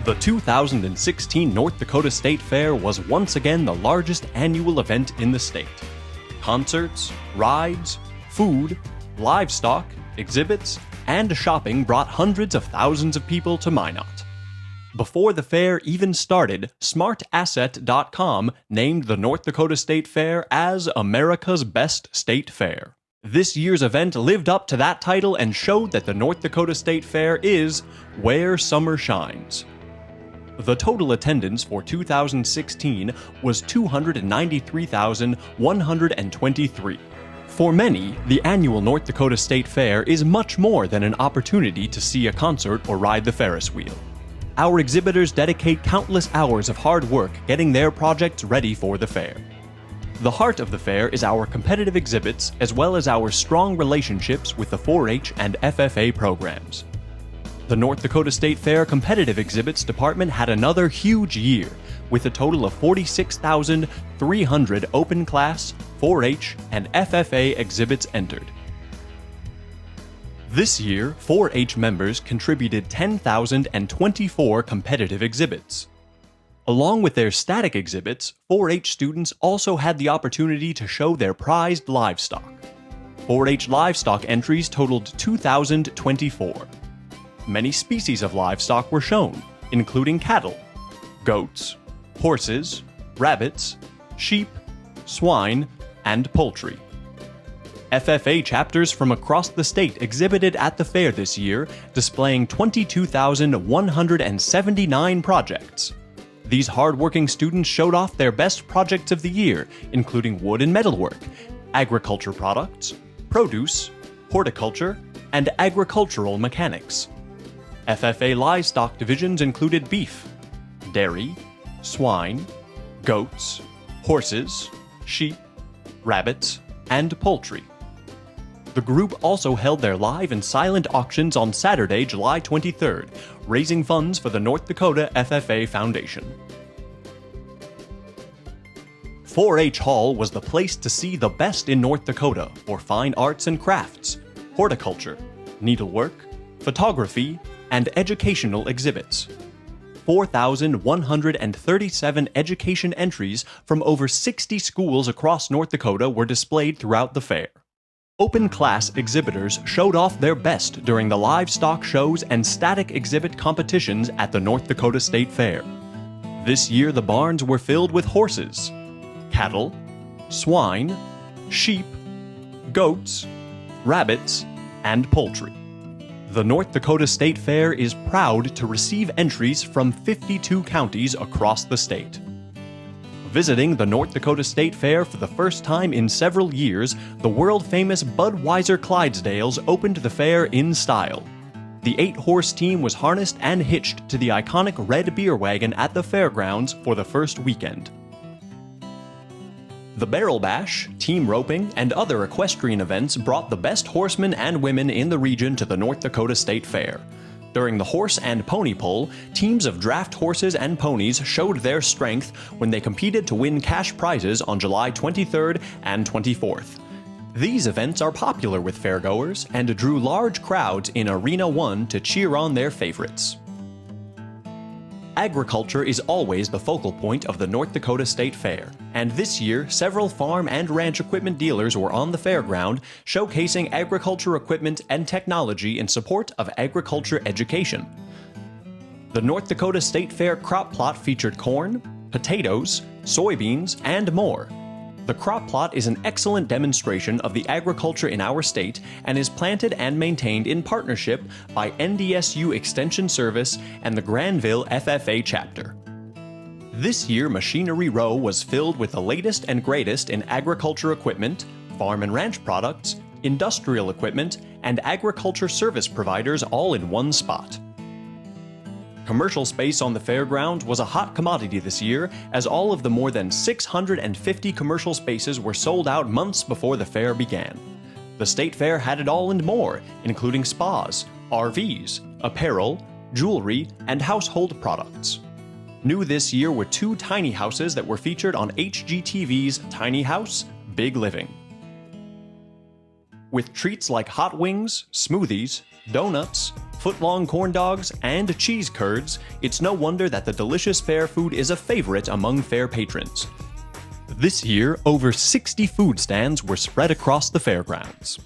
The 2016 North Dakota State Fair was once again the largest annual event in the state. Concerts, rides, food, livestock, exhibits, and shopping brought hundreds of thousands of people to Minot. Before the fair even started, SmartAsset.com named the North Dakota State Fair as America's Best State Fair. This year's event lived up to that title and showed that the North Dakota State Fair is where summer shines. The total attendance for 2016 was 293,123. For many, the annual North Dakota State Fair is much more than an opportunity to see a concert or ride the Ferris wheel. Our exhibitors dedicate countless hours of hard work getting their projects ready for the fair. The heart of the fair is our competitive exhibits as well as our strong relationships with the 4-H and FFA programs. The North Dakota State Fair Competitive Exhibits Department had another huge year, with a total of 46,300 open class, 4-H, and FFA exhibits entered. This year, 4-H members contributed 10,024 competitive exhibits. Along with their static exhibits, 4-H students also had the opportunity to show their prized livestock. 4-H livestock entries totaled 2,024. Many species of livestock were shown, including cattle, goats, horses, rabbits, sheep, swine, and poultry. FFA chapters from across the state exhibited at the fair this year, displaying 22,179 projects. These hardworking students showed off their best projects of the year, including wood and metalwork, agriculture products, produce, horticulture, and agricultural mechanics. FFA livestock divisions included beef, dairy, swine, goats, horses, sheep, rabbits, and poultry. The group also held their live and silent auctions on Saturday, July 23rd, raising funds for the North Dakota FFA Foundation. 4-H Hall was the place to see the best in North Dakota for fine arts and crafts, horticulture, needlework, photography, and educational exhibits. 4,137 education entries from over 60 schools across North Dakota were displayed throughout the fair. Open class exhibitors showed off their best during the livestock shows and static exhibit competitions at the North Dakota State Fair. This year the barns were filled with horses, cattle, swine, sheep, goats, rabbits, and poultry. The North Dakota State Fair is proud to receive entries from 52 counties across the state. Visiting the North Dakota State Fair for the first time in several years, the world-famous Budweiser Clydesdales opened the fair in style. The 8-horse team was harnessed and hitched to the iconic red beer wagon at the fairgrounds for the first weekend. The Barrel Bash, team roping, and other equestrian events brought the best horsemen and women in the region to the North Dakota State Fair. During the horse and pony pull, teams of draft horses and ponies showed their strength when they competed to win cash prizes on July 23rd and 24th. These events are popular with fairgoers and drew large crowds in Arena 1 to cheer on their favorites. Agriculture is always the focal point of the North Dakota State Fair, and this year several farm and ranch equipment dealers were on the fairground showcasing agriculture equipment and technology in support of agriculture education. The North Dakota State Fair crop plot featured corn, potatoes, soybeans, and more. The crop plot is an excellent demonstration of the agriculture in our state and is planted and maintained in partnership by NDSU Extension Service and the Granville FFA chapter. This year, Machinery Row was filled with the latest and greatest in agriculture equipment, farm and ranch products, industrial equipment, and agriculture service providers all in one spot. Commercial space on the fairgrounds was a hot commodity this year, as all of the more than 650 commercial spaces were sold out months before the fair began. The State Fair had it all and more, including spas, RVs, apparel, jewelry, and household products. New this year were 2 tiny houses that were featured on HGTV's Tiny House, Big Living. With treats like hot wings, smoothies, donuts, foot-long corn dogs, and cheese curds, it's no wonder that the delicious fair food is a favorite among fair patrons. This year, over 60 food stands were spread across the fairgrounds.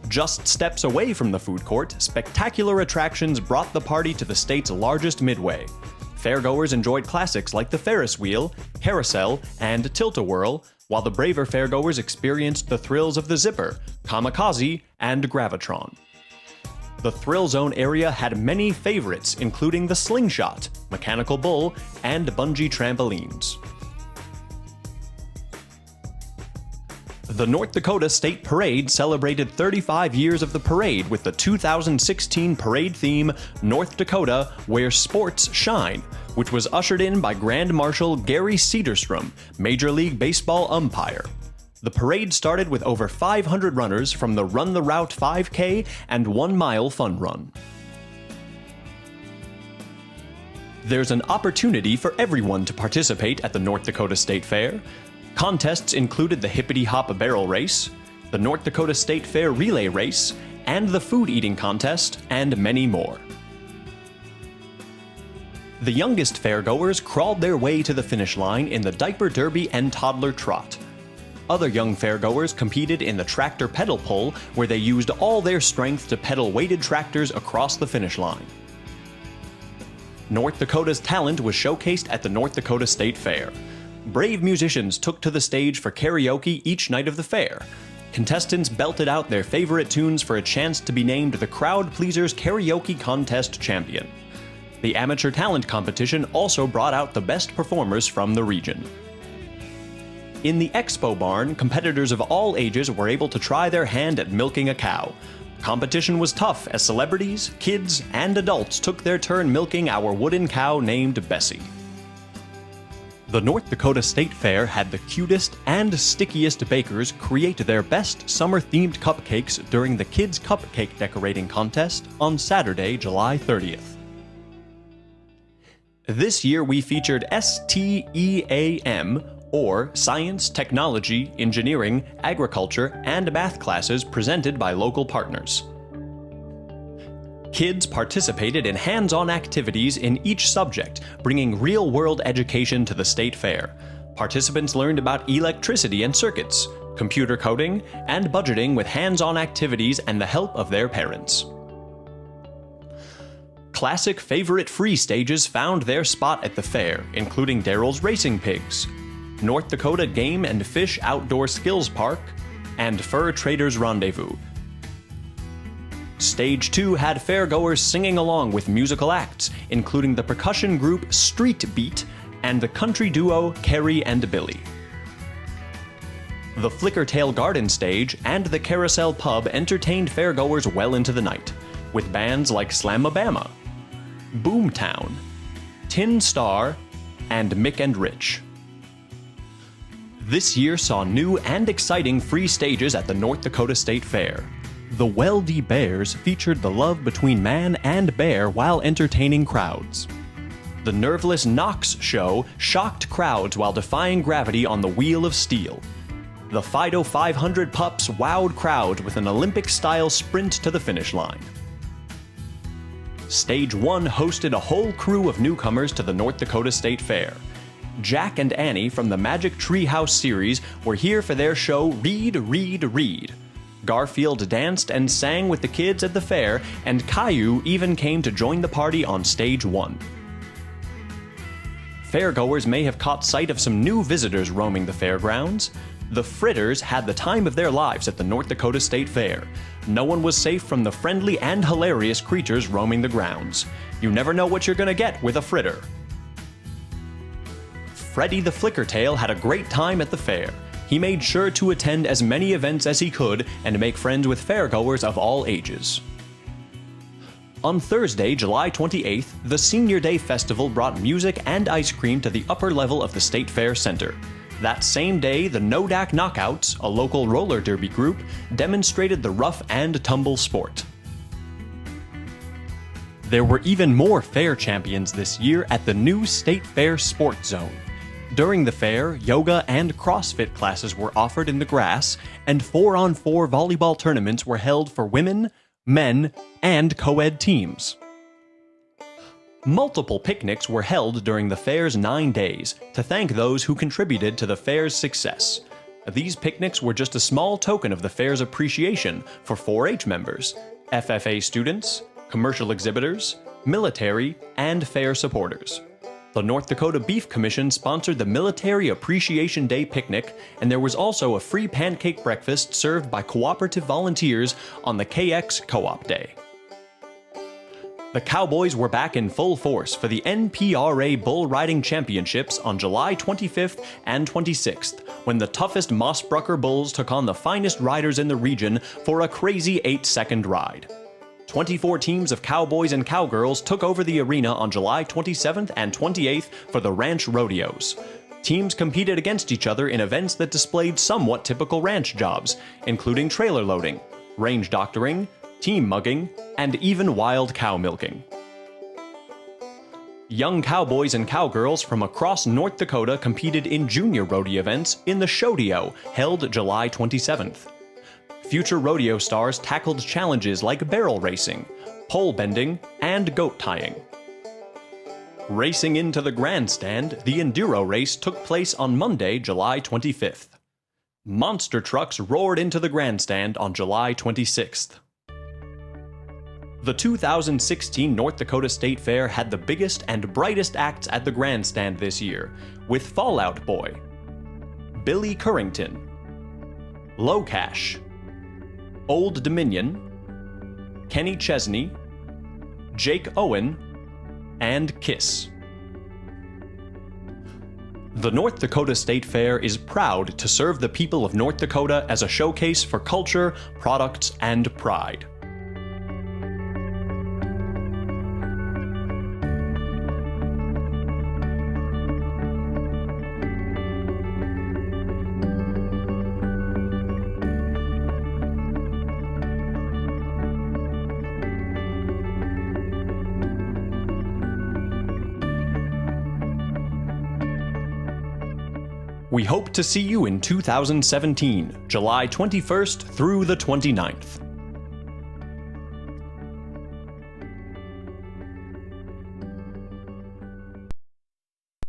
Just steps away from the food court, spectacular attractions brought the party to the state's largest midway. Fairgoers enjoyed classics like the Ferris wheel, carousel, and tilt-a-whirl, while the braver fairgoers experienced the thrills of the zipper, kamikaze, and gravitron. The Thrill Zone area had many favorites, including the slingshot, mechanical bull, and bungee trampolines. The North Dakota State Parade celebrated 35 years of the parade with the 2016 parade theme, North Dakota, Where Sports Shine, which was ushered in by Grand Marshal Gary Cederstrom, Major League Baseball umpire. The parade started with over 500 runners from the Run the Route 5K and 1 Mile Fun Run. There's an opportunity for everyone to participate at the North Dakota State Fair. Contests included the Hippity Hop Barrel Race, the North Dakota State Fair Relay Race, and the Food Eating Contest, and many more. The youngest fairgoers crawled their way to the finish line in the Diaper Derby and Toddler Trot. Other young fairgoers competed in the tractor pedal pull, where they used all their strength to pedal weighted tractors across the finish line. North Dakota's talent was showcased at the North Dakota State Fair. Brave musicians took to the stage for karaoke each night of the fair. Contestants belted out their favorite tunes for a chance to be named the Crowd Pleasers Karaoke Contest champion. The amateur talent competition also brought out the best performers from the region. In the expo barn, competitors of all ages were able to try their hand at milking a cow. Competition was tough as celebrities, kids, and adults took their turn milking our wooden cow named Bessie. The North Dakota State Fair had the cutest and stickiest bakers create their best summer-themed cupcakes during the Kids Cupcake Decorating Contest on Saturday, July 30th. This year we featured STEAM, or Science, Technology, Engineering, Agriculture, and Math classes presented by local partners. Kids participated in hands-on activities in each subject, bringing real-world education to the state fair. Participants learned about electricity and circuits, computer coding, and budgeting with hands-on activities and the help of their parents. Classic favorite free stages found their spot at the fair, including Daryl's Racing Pigs, North Dakota Game and Fish Outdoor Skills Park, and Fur Traders Rendezvous. Stage 2 had fairgoers singing along with musical acts, including the percussion group Street Beat and the country duo Carrie and Billy. The Flickertail Garden Stage and the Carousel Pub entertained fairgoers well into the night, with bands like Slamabama, Boomtown, Tin Star, and Mick and Rich. This year saw new and exciting free stages at the North Dakota State Fair. The Weldy Bears featured the love between man and bear while entertaining crowds. The Nerveless Knox Show shocked crowds while defying gravity on the Wheel of Steel. The Fido 500 Pups wowed crowds with an Olympic-style sprint to the finish line. Stage 1 hosted a whole crew of newcomers to the North Dakota State Fair. Jack and Annie from the Magic Treehouse series were here for their show Read, Read, Read. Garfield danced and sang with the kids at the fair, and Caillou even came to join the party on Stage 1. Fairgoers may have caught sight of some new visitors roaming the fairgrounds. The Fritters had the time of their lives at the North Dakota State Fair. No one was safe from the friendly and hilarious creatures roaming the grounds. You never know what you're gonna get with a fritter. Freddy the Flickertail had a great time at the fair. He made sure to attend as many events as he could and make friends with fairgoers of all ages. On Thursday, July 28th, the Senior Day Festival brought music and ice cream to the upper level of the State Fair Center. That same day, the Nodak Knockouts, a local roller derby group, demonstrated the rough and tumble sport. There were even more fair champions this year at the new State Fair Sport Zone. During the fair, yoga and CrossFit classes were offered in the grass, and 4-on-4 volleyball tournaments were held for women, men, and co-ed teams. Multiple picnics were held during the fair's 9 days to thank those who contributed to the fair's success. These picnics were just a small token of the fair's appreciation for 4-H members, FFA students, commercial exhibitors, military, and fair supporters. The North Dakota Beef Commission sponsored the Military Appreciation Day picnic, and there was also a free pancake breakfast served by cooperative volunteers on the KX Co-op Day. The Cowboys were back in full force for the NPRA Bull Riding Championships on July 25th and 26th, when the toughest Mossbrucker Bulls took on the finest riders in the region for a crazy 8-second ride. 24 teams of cowboys and cowgirls took over the arena on July 27th and 28th for the Ranch Rodeos. Teams competed against each other in events that displayed somewhat typical ranch jobs, including trailer loading, range doctoring, team mugging, and even wild cow milking. Young cowboys and cowgirls from across North Dakota competed in junior rodeo events in the Shodeo, held July 27th. Future rodeo stars tackled challenges like barrel racing, pole bending, and goat tying. Racing into the grandstand, the enduro race took place on Monday, July 25th. Monster trucks roared into the grandstand on July 26th. The 2016 North Dakota State Fair had the biggest and brightest acts at the grandstand this year, with Fall Out Boy, Billy Currington, Low Cash, Old Dominion, Kenny Chesney, Jake Owen, and Kiss. The North Dakota State Fair is proud to serve the people of North Dakota as a showcase for culture, products, and pride. We hope to see you in 2017, July 21st through the 29th.